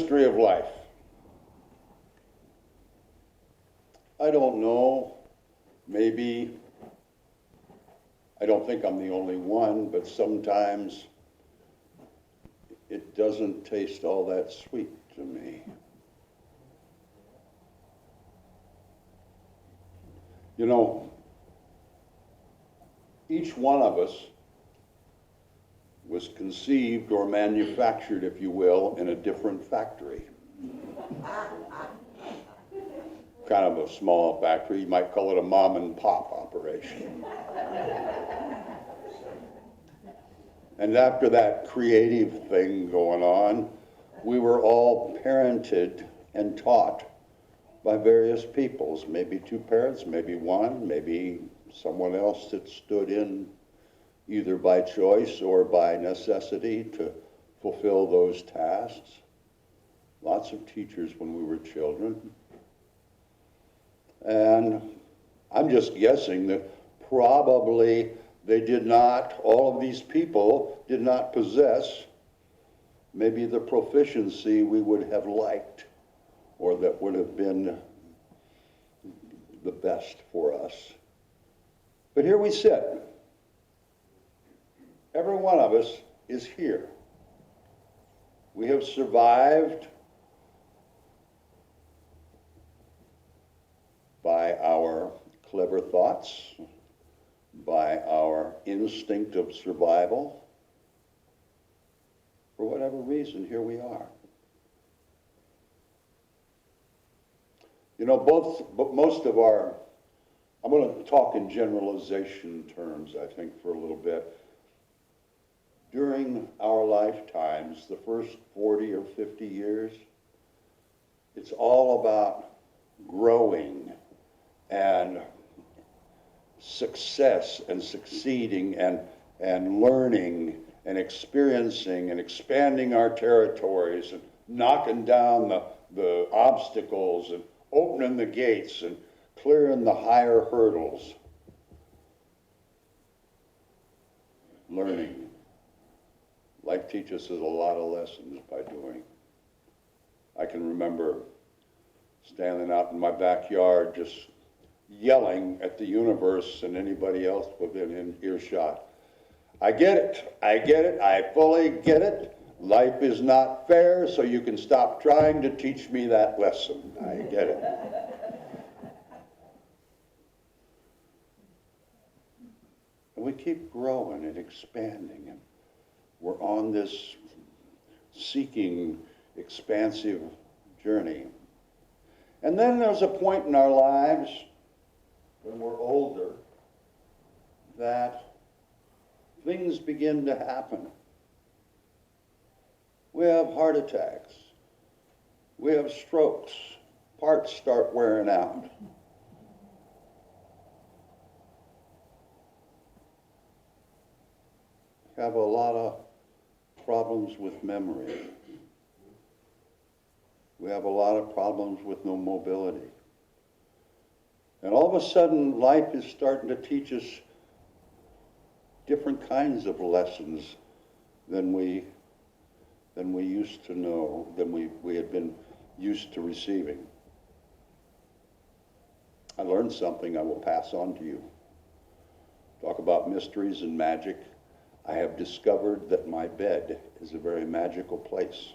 mystery of life. I don't know, maybe, I don't think I'm the only one, but sometimes it doesn't taste all that sweet to me. You know, each one of us was conceived or manufactured, if you will, in a different factory. Kind of a small factory, you might call it a mom and pop operation. And after that creative thing going on, we were all parented and taught by various peoples, maybe two parents, maybe one, maybe someone else that stood in either by choice or by necessity to fulfill those tasks. Lots of teachers when we were children. And I'm just guessing that probably they did not, all of these people did not possess maybe the proficiency we would have liked or that would have been the best for us. But here we sit. Every one of us is here. We have survived by our clever thoughts, by our instinct of survival. For whatever reason, here we are. You know, most of our, I'm going to talk in generalization terms, I think, for a little bit. During our lifetimes, the first 40 or 50 years, it's all about growing and success and succeeding and learning and experiencing and expanding our territories and knocking down the obstacles and opening the gates and clearing the higher hurdles. Learning. Life teaches us a lot of lessons by doing. I can remember standing out in my backyard just yelling at the universe and anybody else within earshot. I get it, I fully get it. Life is not fair, so you can stop trying to teach me that lesson. I get it. And we keep growing and expanding, and we're on this seeking, expansive journey. And then there's a point in our lives when we're older that things begin to happen. We have heart attacks. We have strokes. Parts start wearing out. We have a lot of problems with memory. We have a lot of problems with no mobility. And all of a sudden, life is starting to teach us different kinds of lessons than we used to know, than we had been used to receiving. I learned something I will pass on to you. Talk about mysteries and magic. I have discovered that my bed is a very magical place.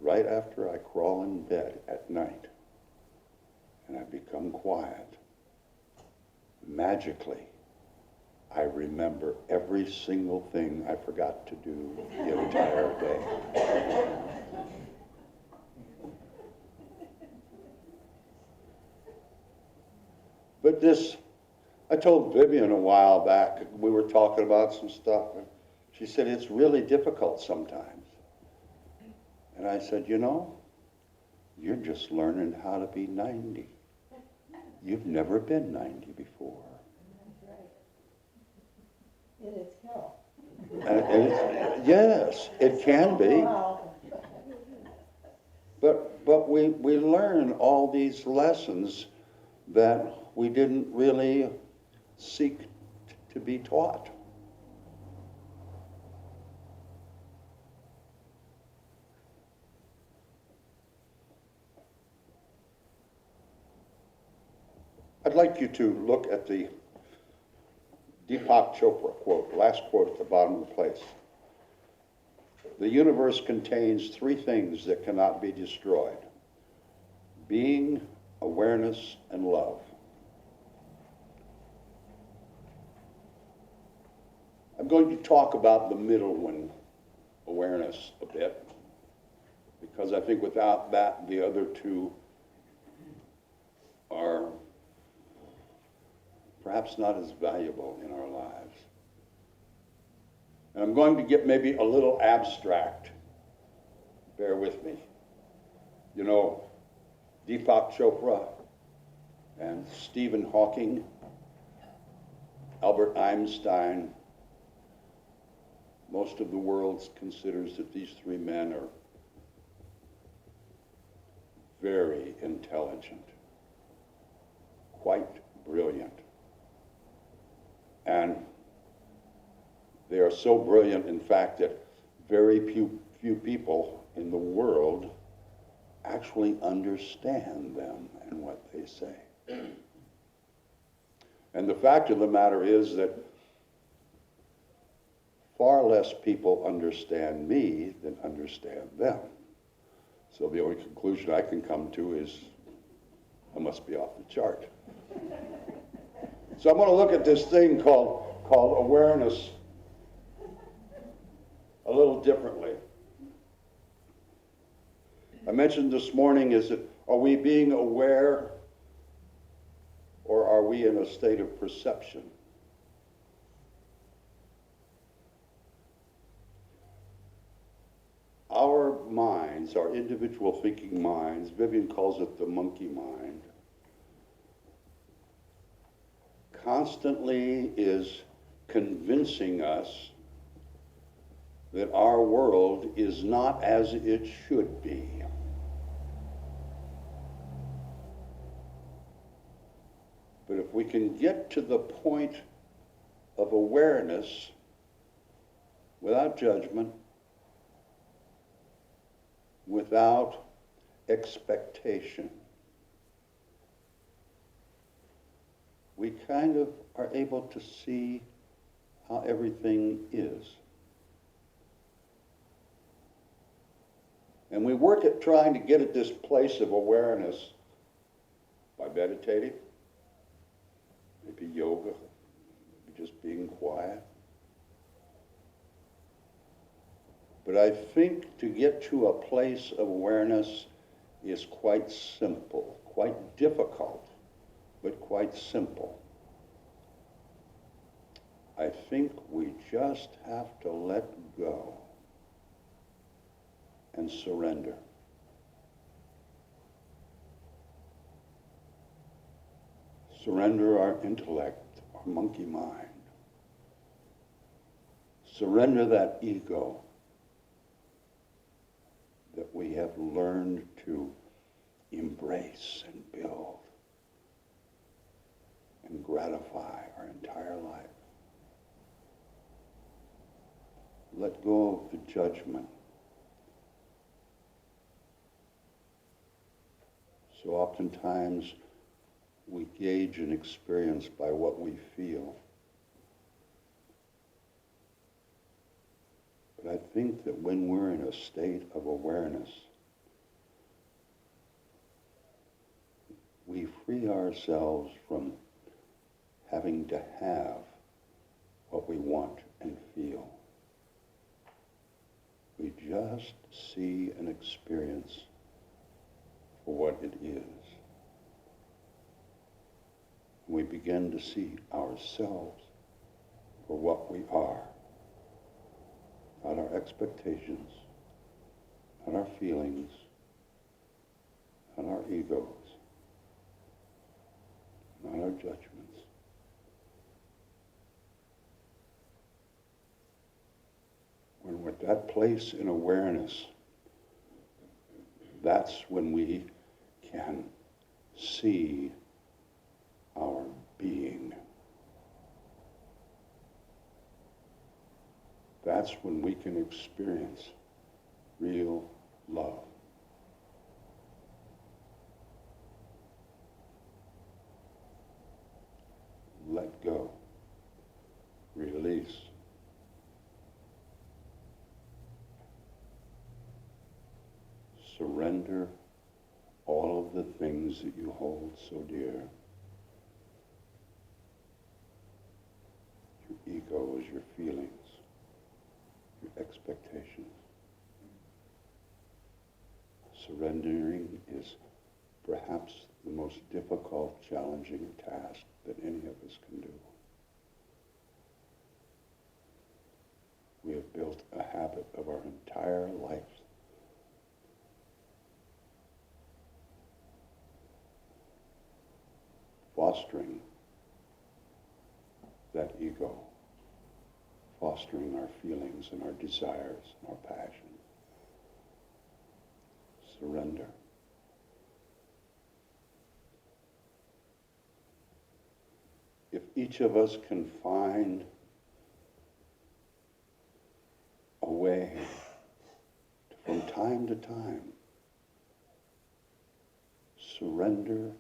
Right after I crawl in bed at night and I become quiet, magically, I remember every single thing I forgot to do the entire day. But this, I told Vivian a while back, we were talking about some stuff, and she said, it's really difficult sometimes. And I said, you know, you're just learning how to be 90. You've never been 90 before. It is hell. Yes, it can be. But we learn all these lessons that we didn't really seek to be taught. I'd like you to look at the Deepak Chopra quote, the last quote at the bottom of the place. The universe contains three things that cannot be destroyed: being, awareness, and love. I'm going to talk about the middle one, awareness, a bit, because I think without that, the other two are perhaps not as valuable in our lives. And I'm going to get maybe a little abstract. Bear with me. You know, Deepak Chopra and Stephen Hawking, Albert Einstein, most of the world considers that these three men are very intelligent, quite brilliant. And they are so brilliant, in fact, that very few people in the world actually understand them and what they say. And the fact of the matter is that far less people understand me than understand them. So the only conclusion I can come to is I must be off the chart. So I'm going to look at this thing called awareness a little differently. I mentioned this morning, are we being aware, or are we in a state of perception? Our minds, our individual thinking minds, Vivian calls it the monkey mind, constantly is convincing us that our world is not as it should be. But if we can get to the point of awareness without judgment, without expectation, we kind of are able to see how everything is. And we work at trying to get at this place of awareness by meditating, maybe yoga, maybe just being quiet. But I think to get to a place of awareness is quite simple, quite difficult, but quite simple. I think we just have to let go and surrender. Surrender our intellect, our monkey mind. Surrender that ego that we have learned to embrace and build and gratify our entire life. Let go of the judgment. So oftentimes we gauge an experience by what we feel. But I think that when we're in a state of awareness, we free ourselves from having to have what we want and feel. We just see and experience for what it is. We begin to see ourselves for what we are. Not our expectations, not our feelings, not our egos, not our judgments. When we're at that place in awareness, that's when we can see our being. That's when we can experience real love. Surrender all of the things that you hold so dear. Your egos, your feelings, your expectations. Surrendering is perhaps the most difficult, challenging task that any of us can do. We have built a habit of our entire life fostering that ego, fostering our feelings and our desires and our passion. Surrender. If each of us can find a way to, from time to time, surrender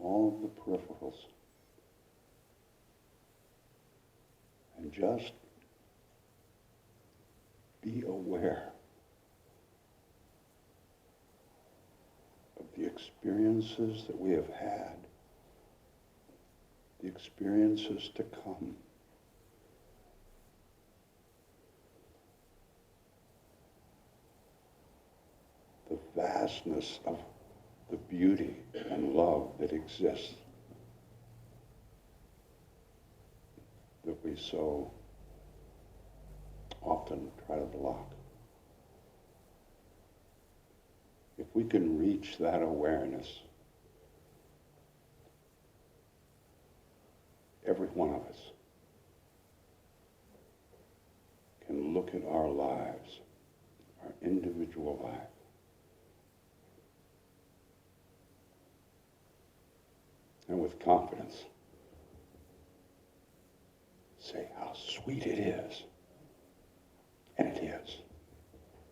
all of the peripherals and just be aware of the experiences that we have had, the experiences to come. The vastness of the beauty and love that exists that we so often try to block. If we can reach that awareness, every one of us can look at our lives, our individual life, and with confidence say how sweet it is